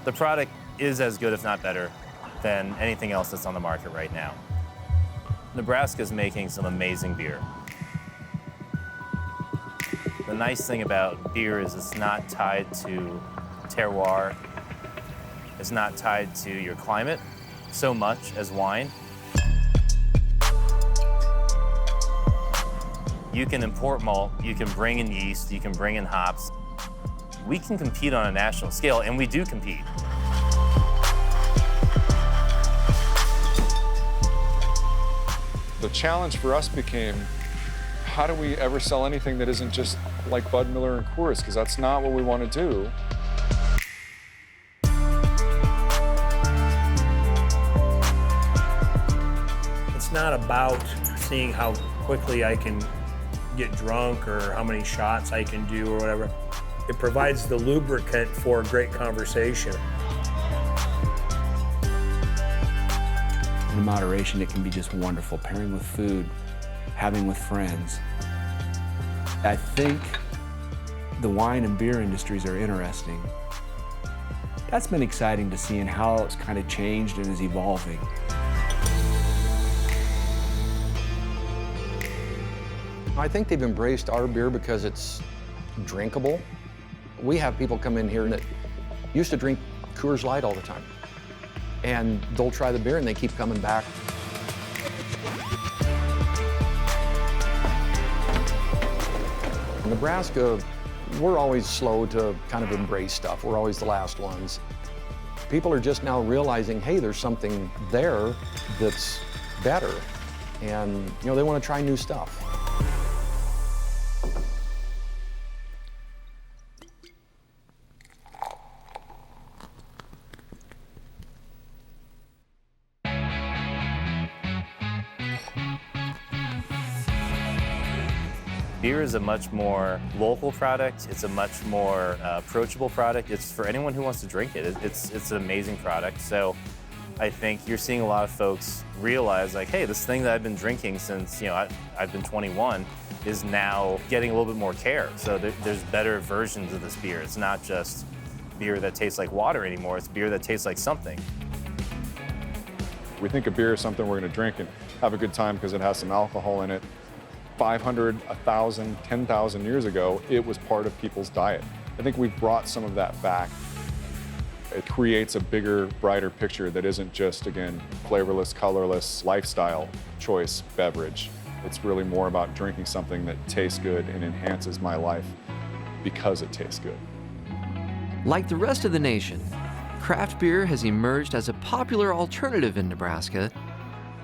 The product is as good, if not better, than anything else that's on the market right now. Nebraska's making some amazing beer. The nice thing about beer is it's not tied to terroir. It's not tied to your climate so much as wine. You can import malt, you can bring in yeast, you can bring in hops. We can compete on a national scale, and we do compete. The challenge for us became, how do we ever sell anything that isn't just like Bud Miller and Coors? Because that's not what we want to do. It's not about seeing how quickly I can get drunk or how many shots I can do or whatever. It provides the lubricant for a great conversation. In moderation, it can be just wonderful, pairing with food, having with friends. I think the wine and beer industries are interesting. That's been exciting to see and how it's kind of changed and is evolving. I think they've embraced our beer because it's drinkable. We have people come in here that used to drink Coors Light all the time. And they'll try the beer and they keep coming back. In Nebraska, we're always slow to kind of embrace stuff. We're always the last ones. People are just now realizing, hey, there's something there that's better. And, they want to try new stuff. Beer is a much more local product. It's a much more approachable product. It's for anyone who wants to drink it. It's an amazing product. So I think you're seeing a lot of folks realize, like, hey, this thing that I've been drinking since, I've been 21 is now getting a little bit more care. So there's better versions of this beer. It's not just beer that tastes like water anymore. It's beer that tastes like something. We think of beer as something we're going to drink and have a good time because it has some alcohol in it. 500, 1,000, 10,000 years ago, it was part of people's diet. I think we've brought some of that back. It creates a bigger, brighter picture that isn't just, again, flavorless, colorless, lifestyle choice beverage. It's really more about drinking something that tastes good and enhances my life because it tastes good. Like the rest of the nation, craft beer has emerged as a popular alternative in Nebraska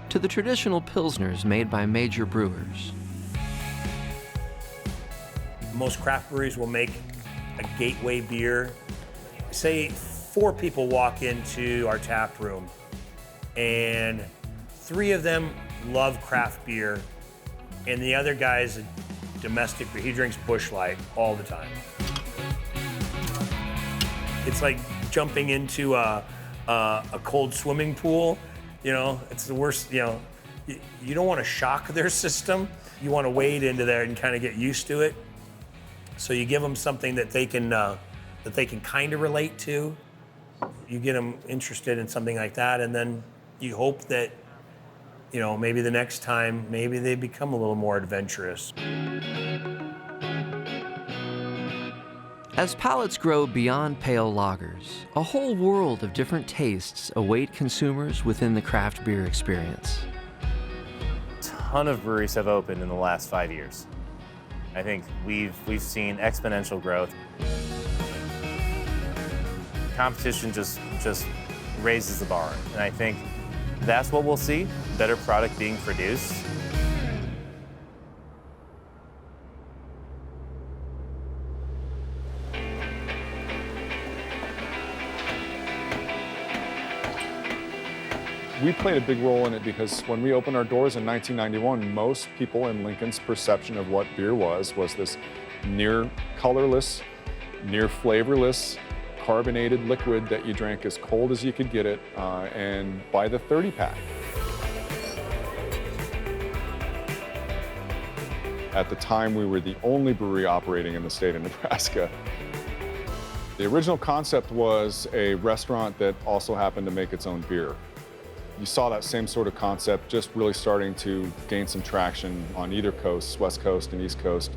to the traditional pilsners made by major brewers. Most craft breweries will make a gateway beer. Say 4 people walk into our tap room and 3 of them love craft beer and the other guy's a domestic beer. He drinks Busch Light all the time. It's like jumping into a cold swimming pool. It's the worst. You don't want to shock their system. You want to wade into there and kind of get used to it. So you give them something that they can kind of relate to. You get them interested in something like that, and then you hope that, maybe the next time, maybe they become a little more adventurous. As palates grow beyond pale lagers, a whole world of different tastes await consumers within the craft beer experience. A ton of breweries have opened in the last 5 years. I think we've seen exponential growth. Competition just raises the bar, and I think that's what we'll see, better product being produced. We played a big role in it because when we opened our doors in 1991, most people in Lincoln's perception of what beer was this near colorless, near flavorless, carbonated liquid that you drank as cold as you could get it, and by the 30-pack. At the time, we were the only brewery operating in the state of Nebraska. The original concept was a restaurant that also happened to make its own beer. You saw that same sort of concept just really starting to gain some traction on either coast, West Coast and East Coast.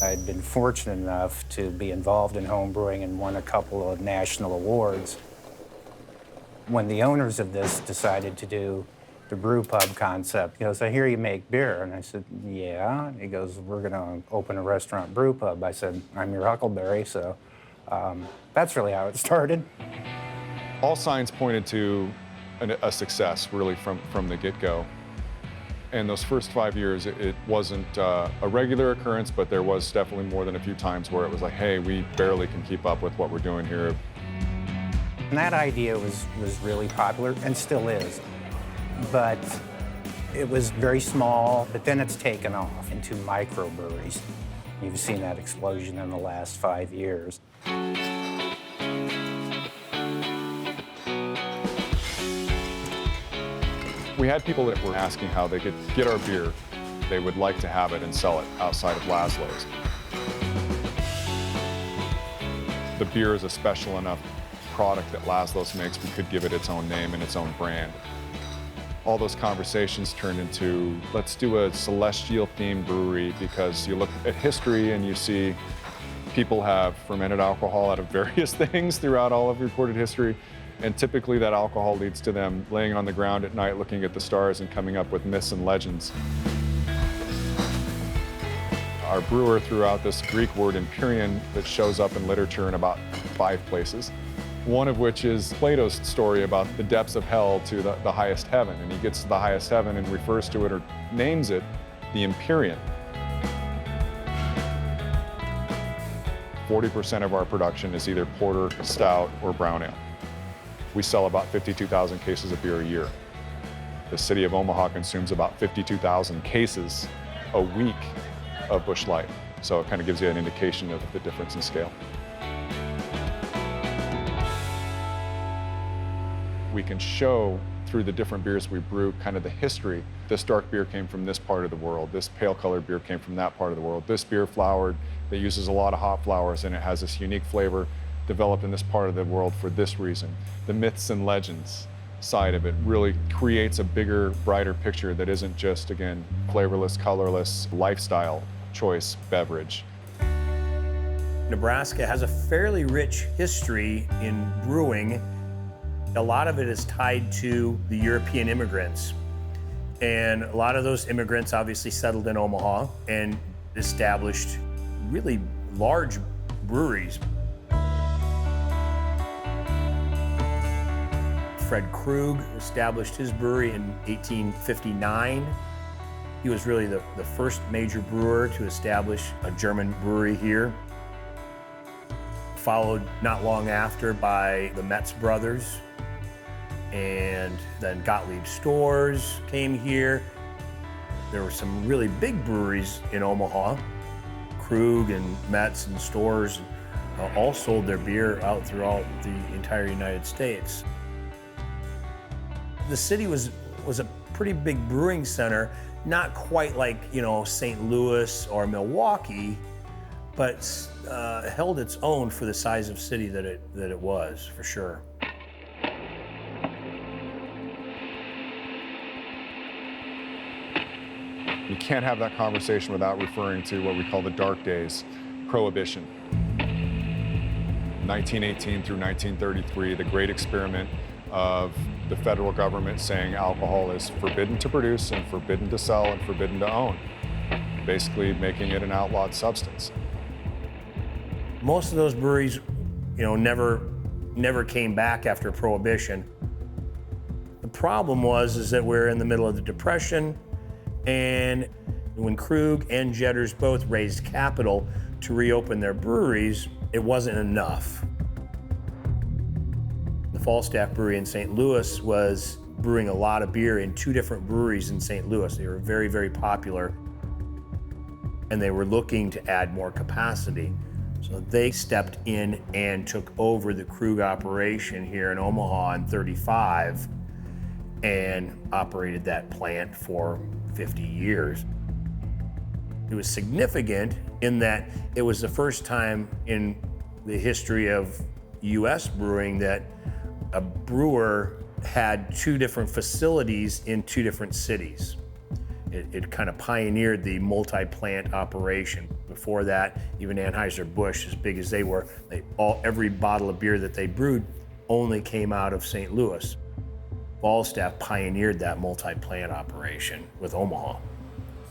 I'd been fortunate enough to be involved in home brewing and won a couple of national awards. When the owners of this decided to do the brew pub concept, he goes, I hear you make beer. And I said, yeah. And he goes, we're going to open a restaurant brew pub. I said, I'm your Huckleberry. So that's really how it started. All signs pointed to a success, really, from the get-go. And those first 5 years, it wasn't a regular occurrence, but there was definitely more than a few times where it was like, hey, we barely can keep up with what we're doing here. And that idea was really popular and still is. But it was very small, but then it's taken off into microbreweries. You've seen that explosion in the last 5 years. We had people that were asking how they could get our beer. They would like to have it and sell it outside of Laszlo's. The beer is a special enough product that Laszlo's makes, we could give it its own name and its own brand. All those conversations turned into, let's do a celestial-themed brewery, because you look at history and you see people have fermented alcohol out of various things throughout all of recorded history, and typically that alcohol leads to them laying on the ground at night looking at the stars and coming up with myths and legends. Our brewer threw out this Greek word empyrean that shows up in literature in about 5 places. One of which is Plato's story about the depths of hell to the highest heaven. And he gets to the highest heaven and refers to it or names it the Empyrean. 40% of our production is either porter, stout, or brown ale. We sell about 52,000 cases of beer a year. The city of Omaha consumes about 52,000 cases a week of Busch Light. So it kind of gives you an indication of the difference in scale. We can show through the different beers we brew kind of the history. This dark beer came from this part of the world. This pale colored beer came from that part of the world. This beer flowered that uses a lot of hop flowers and it has this unique flavor developed in this part of the world for this reason. The myths and legends side of it really creates a bigger, brighter picture that isn't just, again, flavorless, colorless, lifestyle choice beverage. Nebraska has a fairly rich history in brewing. A lot of it is tied to the European immigrants. And a lot of those immigrants obviously settled in Omaha and established really large breweries. Fred Krug established his brewery in 1859. He was really the first major brewer to establish a German brewery here. Followed not long after by the Metz brothers. And then Gottlieb Stores came here. There were some really big breweries in Omaha. Krug and Metz and Stores all sold their beer out throughout the entire United States. The city was a pretty big brewing center, not quite like, St. Louis or Milwaukee, but held its own for the size of city that it was, for sure. You can't have that conversation without referring to what we call the dark days, Prohibition. 1918 through 1933, the great experiment of the federal government saying alcohol is forbidden to produce and forbidden to sell and forbidden to own, basically making it an outlawed substance. Most of those breweries, never came back after Prohibition. The problem is that we're in the middle of the Depression, and when Krug and Jedders both raised capital to reopen their breweries, it wasn't enough. The Falstaff Brewery in St. Louis was brewing a lot of beer in 2 different breweries in St. Louis. They were very, very popular, and they were looking to add more capacity. So they stepped in and took over the Krug operation here in Omaha in '35 and operated that plant for 50 years. It was significant in that it was the first time in the history of U.S. brewing that a brewer had two different facilities in two different cities. It kind of pioneered the multi-plant operation. Before that, even Anheuser-Busch, as big as they were, every bottle of beer that they brewed only came out of St. Louis. Falstaff pioneered that multi-plant operation with Omaha.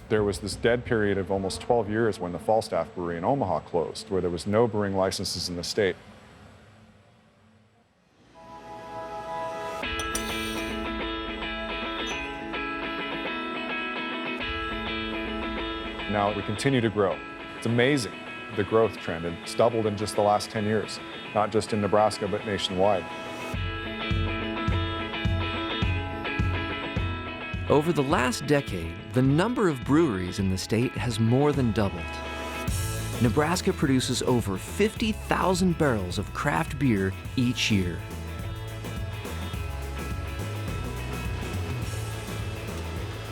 There was this dead period of almost 12 years when the Falstaff Brewery in Omaha closed, where there was no brewing licenses in the state. Now we continue to grow. It's amazing, the growth trend. It's doubled in just the last 10 years, not just in Nebraska, but nationwide. Over the last decade, the number of breweries in the state has more than doubled. Nebraska produces over 50,000 barrels of craft beer each year.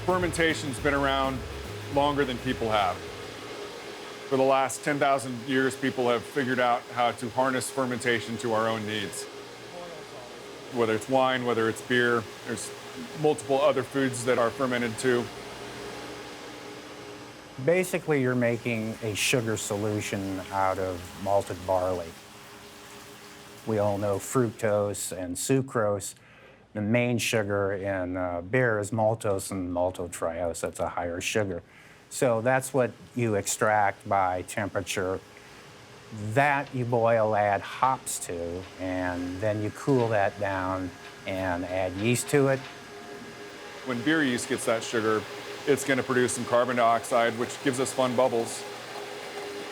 Fermentation's been around longer than people have. For the last 10,000 years, people have figured out how to harness fermentation to our own needs. Whether it's wine, whether it's beer, there's multiple other foods that are fermented too. Basically, you're making a sugar solution out of malted barley. We all know fructose and sucrose. The main sugar in beer is maltose and maltotriose. That's a higher sugar. So that's what you extract by temperature. That you boil, add hops to, and then you cool that down and add yeast to it. When beer yeast gets that sugar, it's going to produce some carbon dioxide, which gives us fun bubbles.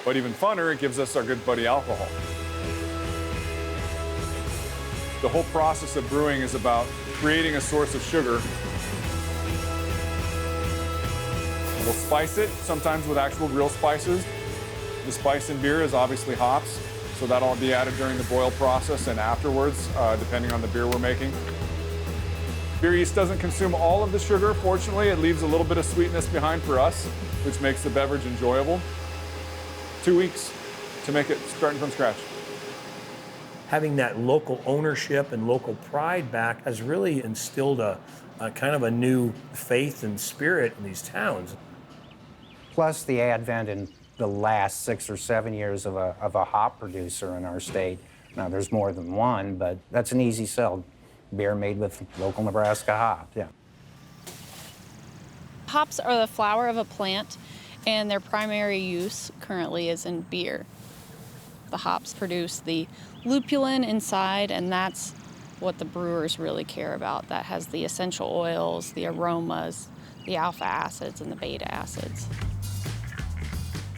But even funner, it gives us our good buddy alcohol. The whole process of brewing is about creating a source of sugar. We'll spice it, sometimes with actual real spices. The spice in beer is obviously hops, so that'll be added during the boil process and afterwards, depending on the beer we're making. Beer yeast doesn't consume all of the sugar, fortunately. It leaves a little bit of sweetness behind for us, which makes the beverage enjoyable. 2 weeks to make it starting from scratch. Having that local ownership and local pride back has really instilled a kind of a new faith and spirit in these towns. Plus the advent in the last 6 or 7 years of a hop producer in our state. Now there's more than one, but that's an easy sell. Beer made with local Nebraska hops, yeah. Hops are the flower of a plant, and their primary use currently is in beer. The hops produce the lupulin inside, and that's what the brewers really care about. That has the essential oils, the aromas, the alpha acids, and the beta acids.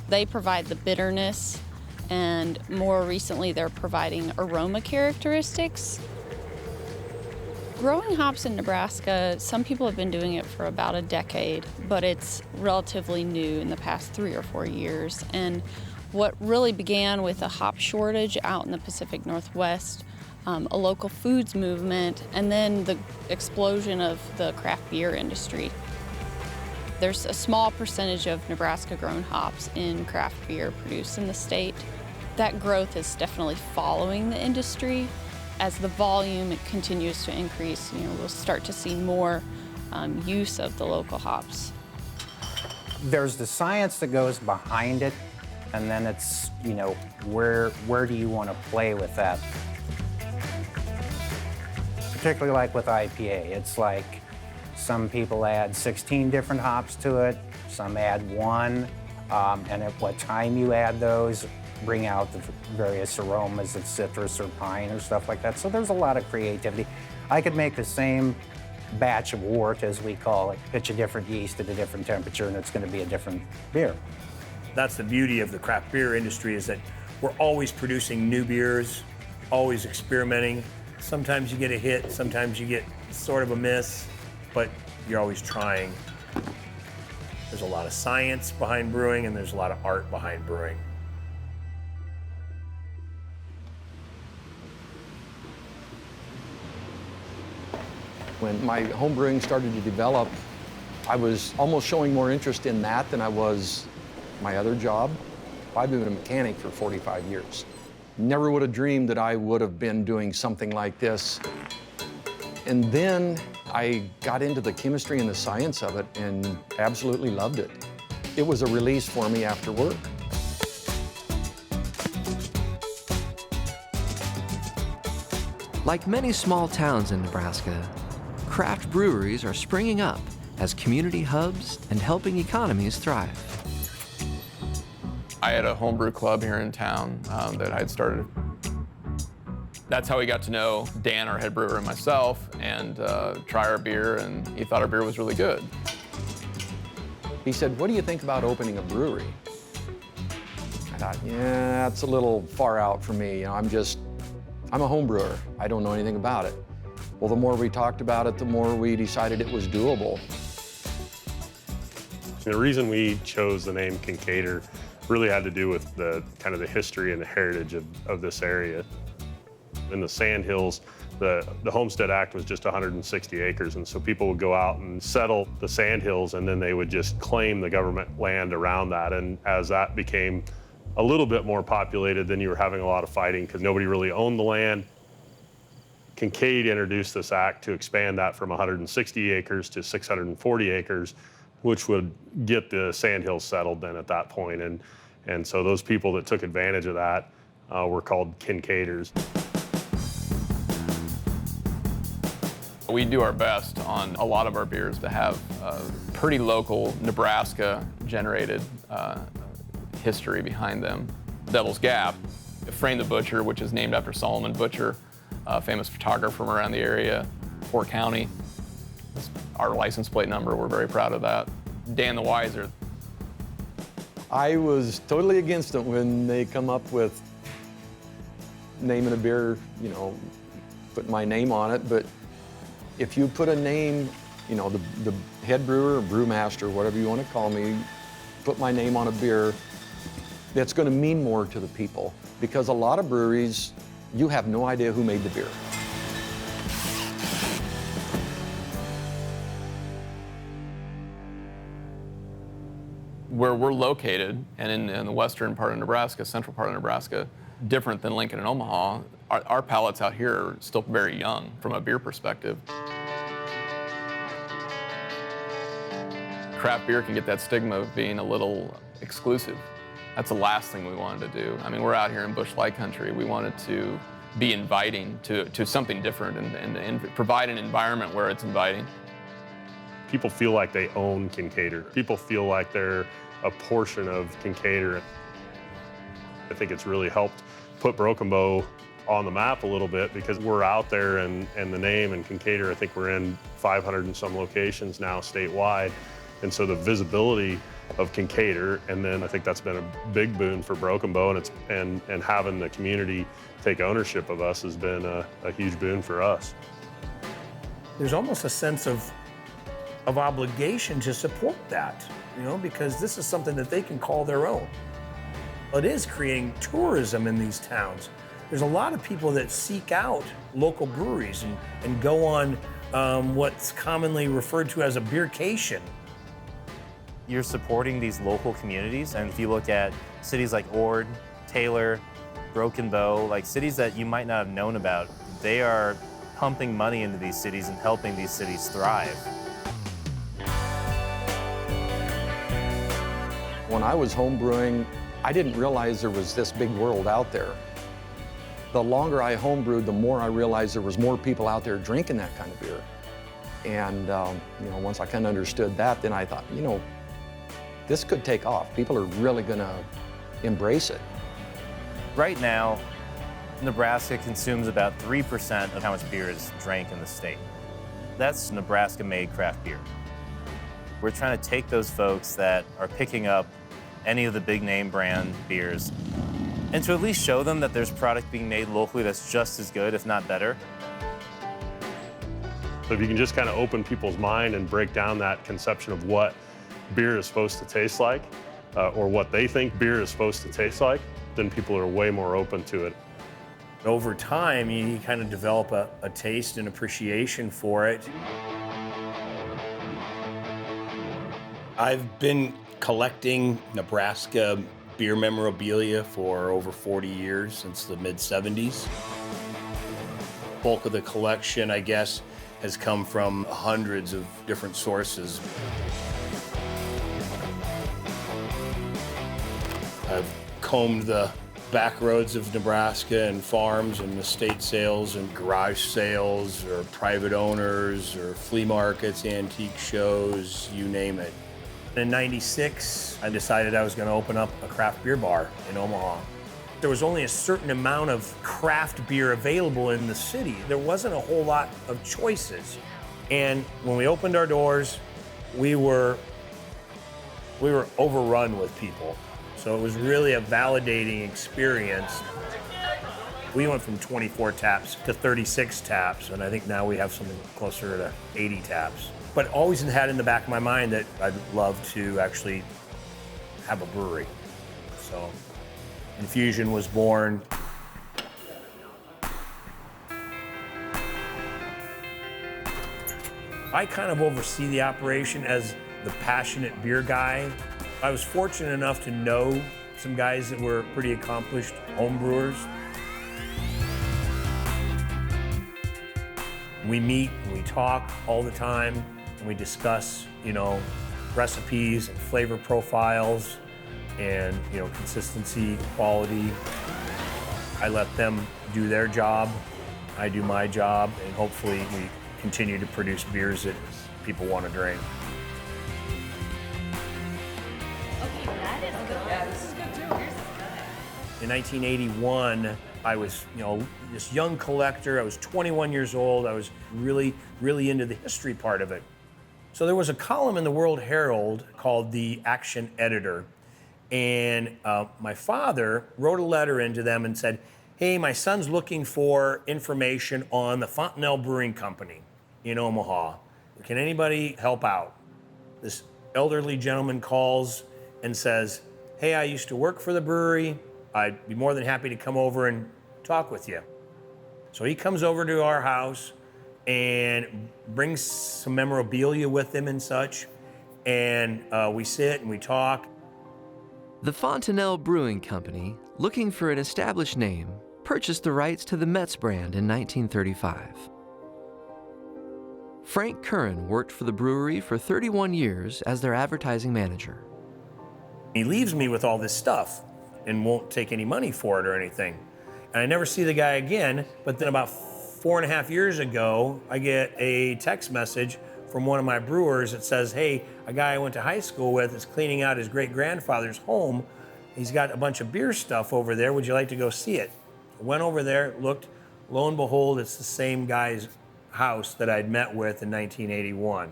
They provide the bitterness, and more recently they're providing aroma characteristics. Growing hops in Nebraska, some people have been doing it for about a decade, but it's relatively new in the past 3 or 4 years. And what really began with a hop shortage out in the Pacific Northwest, a local foods movement, and then the explosion of the craft beer industry. There's a small percentage of Nebraska-grown hops in craft beer produced in the state. That growth is definitely following the industry. As the volume continues to increase, we'll start to see more use of the local hops. There's the science that goes behind it, and then it's, where do you want to play with that? Particularly like with IPA, it's like some people add 16 different hops to it, some add 1, and at what time you add those, bring out the various aromas of citrus or pine or stuff like that. So there's a lot of creativity. I could make the same batch of wort, as we call it, pitch a different yeast at a different temperature, and it's going to be a different beer. That's the beauty of the craft beer industry, is that we're always producing new beers, always experimenting. Sometimes you get a hit, sometimes you get sort of a miss, but you're always trying. There's a lot of science behind brewing, and there's a lot of art behind brewing. When my home brewing started to develop, I was almost showing more interest in that than I was my other job. I've been a mechanic for 45 years. Never would have dreamed that I would have been doing something like this. And then I got into the chemistry and the science of it and absolutely loved it. It was a release for me after work. Like many small towns in Nebraska, craft breweries are springing up as community hubs and helping economies thrive. I had a homebrew club here in town that I had started. That's how we got to know Dan, our head brewer, and myself, and try our beer, and he thought our beer was really good. He said, "What do you think about opening a brewery?" I thought, yeah, that's a little far out for me. You know, I'm a home brewer. I don't know anything about it. Well, the more we talked about it, the more we decided it was doable. The reason we chose the name Kincaider really had to do with the kind of the history and the heritage of this area. In the Sandhills, the Homestead Act was just 160 acres, and so people would go out and settle the Sandhills, and then they would just claim the government land around that. And as that became a little bit more populated, then you were having a lot of fighting because nobody really owned the land. Kincaid introduced this act to expand that from 160 acres to 640 acres, which would get the Sandhills settled then at that point. And so those people that took advantage of that were called Kincaiders. We do our best on a lot of our beers to have pretty local Nebraska-generated history behind them. Devil's Gap, Frame the Butcher, which is named after Solomon Butcher, a famous photographer from around the area, Fort County. That's our license plate number, we're very proud of that. Dan the Wiser. I was totally against it when they come up with naming a beer, you know, put my name on it, but if you put a name, you know, the head brewer or brewmaster, whatever you want to call me, put my name on a beer, that's going to mean more to the people. Because a lot of breweries, you have no idea who made the beer. Where we're located, and in the western part of Nebraska, central part of Nebraska, different than Lincoln and Omaha, our palates out here are still very young from a beer perspective. Craft beer can get that stigma of being a little exclusive. That's the last thing we wanted to do. I mean, we're out here in Bush Light Country. We wanted to be inviting to something different and provide an environment where it's inviting. People feel like they own Kincaider. People feel like they're a portion of Kincaider. I think it's really helped put Broken Bow on the map a little bit because we're out there and the name and Kincaider, I think we're in 500 and some locations now statewide. And so the visibility of Kincaider, and then I think that's been a big boon for Broken Bow, and having the community take ownership of us has been a huge boon for us. There's almost a sense of obligation to support that, you know, because this is something that they can call their own. It is creating tourism in these towns. There's a lot of people that seek out local breweries and go on what's commonly referred to as a beercation. You're supporting these local communities, and if you look at cities like Ord, Taylor, Broken Bow, like cities that you might not have known about, they are pumping money into these cities and helping these cities thrive. When I was home brewing, I didn't realize there was this big world out there. The longer I home brewed, the more I realized there was more people out there drinking that kind of beer. And you know, once I kind of understood that, then I thought, you know, this could take off. People are really gonna embrace it. Right now, Nebraska consumes about 3% of how much beer is drank in the state. That's Nebraska-made craft beer. We're trying to take those folks that are picking up any of the big name brand beers and to at least show them that there's product being made locally that's just as good, if not better. So if you can just kind of open people's mind and break down that conception of what beer is supposed to taste like, or what they think beer is supposed to taste like, then people are way more open to it. Over time, you kind of develop a taste and appreciation for it. I've been collecting Nebraska beer memorabilia for over 40 years, since the mid-'70s. Bulk of the collection, I guess, has come from hundreds of different sources. I've combed the back roads of Nebraska and farms and estate sales and garage sales or private owners or flea markets, antique shows, you name it. In '96, I decided I was going to open up a craft beer bar in Omaha. There was only a certain amount of craft beer available in the city. There wasn't a whole lot of choices. And when we opened our doors, we were overrun with people. So it was really a validating experience. We went from 24 taps to 36 taps, and I think now we have something closer to 80 taps. But always had in the back of my mind that I'd love to actually have a brewery. So Infusion was born. I kind of oversee the operation as the passionate beer guy. I was fortunate enough to know some guys that were pretty accomplished home brewers. We meet and we talk all the time, and we discuss, recipes and flavor profiles and, consistency, quality. I let them do their job, I do my job, and hopefully we continue to produce beers that people want to drink. In 1981, I was, this young collector. I was 21 years old. I was really, really into the history part of it. So there was a column in the World Herald called the Action Editor. And my father wrote a letter into them and said, hey, my son's looking for information on the Fontenelle Brewing Company in Omaha. Can anybody help out? This elderly gentleman calls and says, hey, I used to work for the brewery. I'd be more than happy to come over and talk with you. So he comes over to our house and brings some memorabilia with him and such. And we sit and we talk. The Fontenelle Brewing Company, looking for an established name, purchased the rights to the Metz brand in 1935. Frank Curran worked for the brewery for 31 years as their advertising manager. He leaves me with all this stuff and won't take any money for it or anything. And I never see the guy again, but then about 4.5 years ago, I get a text message from one of my brewers that says, hey, a guy I went to high school with is cleaning out his great-grandfather's home. He's got a bunch of beer stuff over there. Would you like to go see it? I went over there, looked, lo and behold, it's the same guy's house that I'd met with in 1981.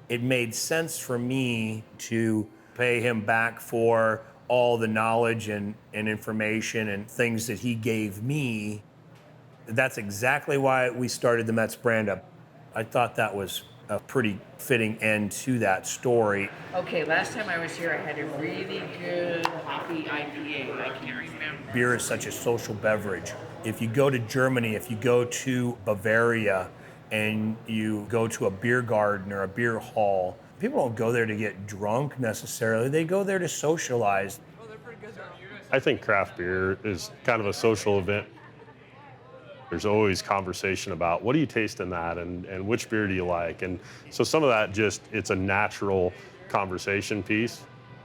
It made sense for me to pay him back for all the knowledge and information and things that he gave me. That's exactly why we started the Metz brand up. I thought that was a pretty fitting end to that story. Okay, last time I was here, I had a really good hoppy IPA. I can't remember. Beer is such a social beverage. If you go to Germany, if you go to Bavaria, and you go to a beer garden or a beer hall, people don't go there to get drunk necessarily. They go there to socialize. I think craft beer is kind of a social event. There's always conversation about what do you taste in that and which beer do you like? And so some of that it's a natural conversation piece.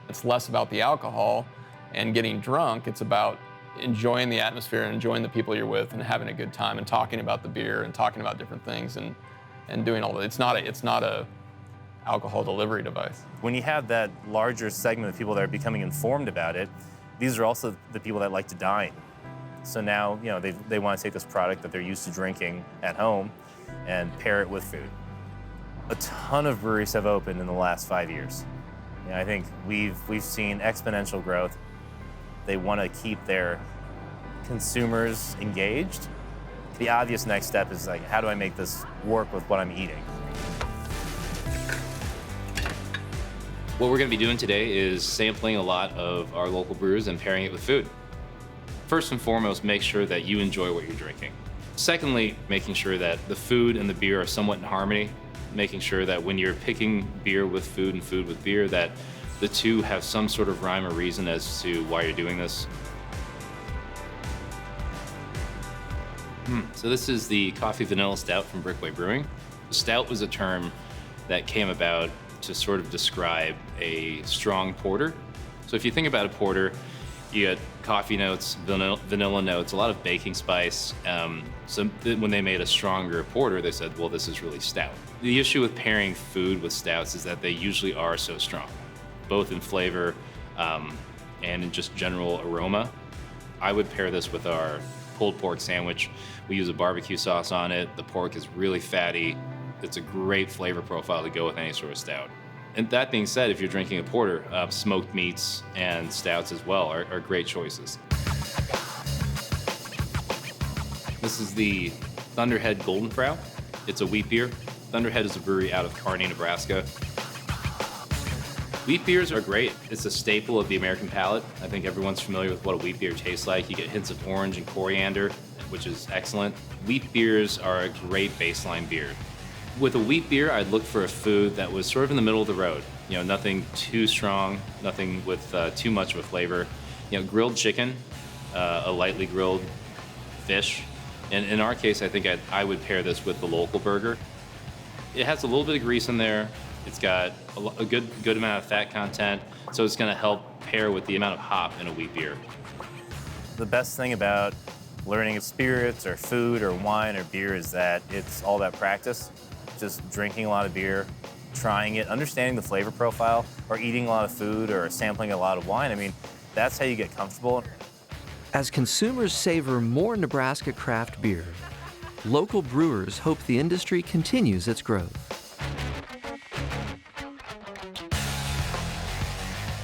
It's less about the alcohol and getting drunk. It's about enjoying the atmosphere and enjoying the people you're with and having a good time and talking about the beer and talking about different things and doing all that. It's not a alcohol delivery device. When you have that larger segment of people that are becoming informed about it, these are also the people that like to dine. So now, they want to take this product that they're used to drinking at home and pair it with food. A ton of breweries have opened in the last 5 years. I think we've seen exponential growth. They want to keep their consumers engaged. The obvious next step is how do I make this work with what I'm eating? What we're going to be doing today is sampling a lot of our local brews and pairing it with food. First and foremost, make sure that you enjoy what you're drinking. Secondly, making sure that the food and the beer are somewhat in harmony, making sure that when you're picking beer with food and food with beer, that the two have some sort of rhyme or reason as to why you're doing this. So this is the Coffee Vanilla Stout from Brickway Brewing. Stout was a term that came about to sort of describe a strong porter. So if you think about a porter, you get coffee notes, vanilla notes, a lot of baking spice. When they made a stronger porter, they said, well, this is really stout. The issue with pairing food with stouts is that they usually are so strong, both in flavor and in just general aroma. I would pair this with our pulled pork sandwich. We use a barbecue sauce on it. The pork is really fatty. It's a great flavor profile to go with any sort of stout. And that being said, if you're drinking a porter, smoked meats and stouts as well are great choices. This is the Thunderhead Golden Frau. It's a wheat beer. Thunderhead is a brewery out of Kearney, Nebraska. Wheat beers are great. It's a staple of the American palate. I think everyone's familiar with what a wheat beer tastes like. You get hints of orange and coriander, which is excellent. Wheat beers are a great baseline beer. With a wheat beer, I'd look for a food that was sort of in the middle of the road. You know, nothing too strong, nothing with too much of a flavor. You know, grilled chicken, a lightly grilled fish. And in our case, I think I would pair this with the local burger. It has a little bit of grease in there. It's got a good amount of fat content, so it's going to help pair with the amount of hop in a wheat beer. The best thing about learning spirits or food or wine or beer is that it's all about practice. Just drinking a lot of beer, trying it, understanding the flavor profile, or eating a lot of food or sampling a lot of wine. I mean, that's how you get comfortable. As consumers savor more Nebraska craft beer, local brewers hope the industry continues its growth.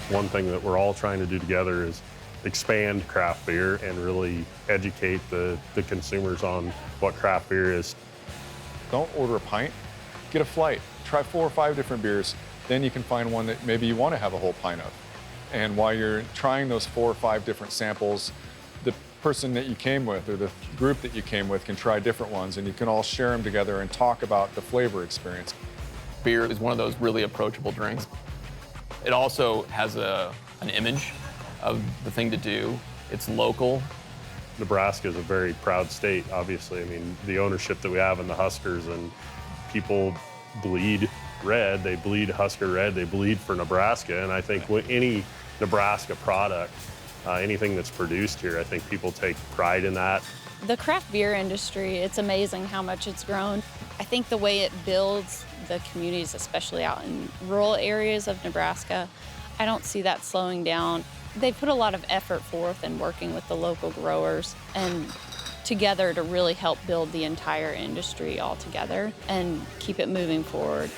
One thing that we're all trying to do together is expand craft beer and really educate the consumers on what craft beer is. Don't order a pint, get a flight. Try 4 or 5 different beers. Then you can find one that maybe you want to have a whole pint of. And while you're trying those 4 or 5 different samples, the person that you came with or the group that you came with can try different ones, and you can all share them together and talk about the flavor experience. Beer is one of those really approachable drinks. It also has an image of the thing to do. It's local. Nebraska is a very proud state, obviously. I mean, the ownership that we have in the Huskers, and people bleed red, they bleed Husker red, they bleed for Nebraska. And I think with any Nebraska product, anything that's produced here, I think people take pride in that. The craft beer industry, it's amazing how much it's grown. I think the way it builds the communities, especially out in rural areas of Nebraska, I don't see that slowing down. They put a lot of effort forth in working with the local growers and together to really help build the entire industry all together and keep it moving forward.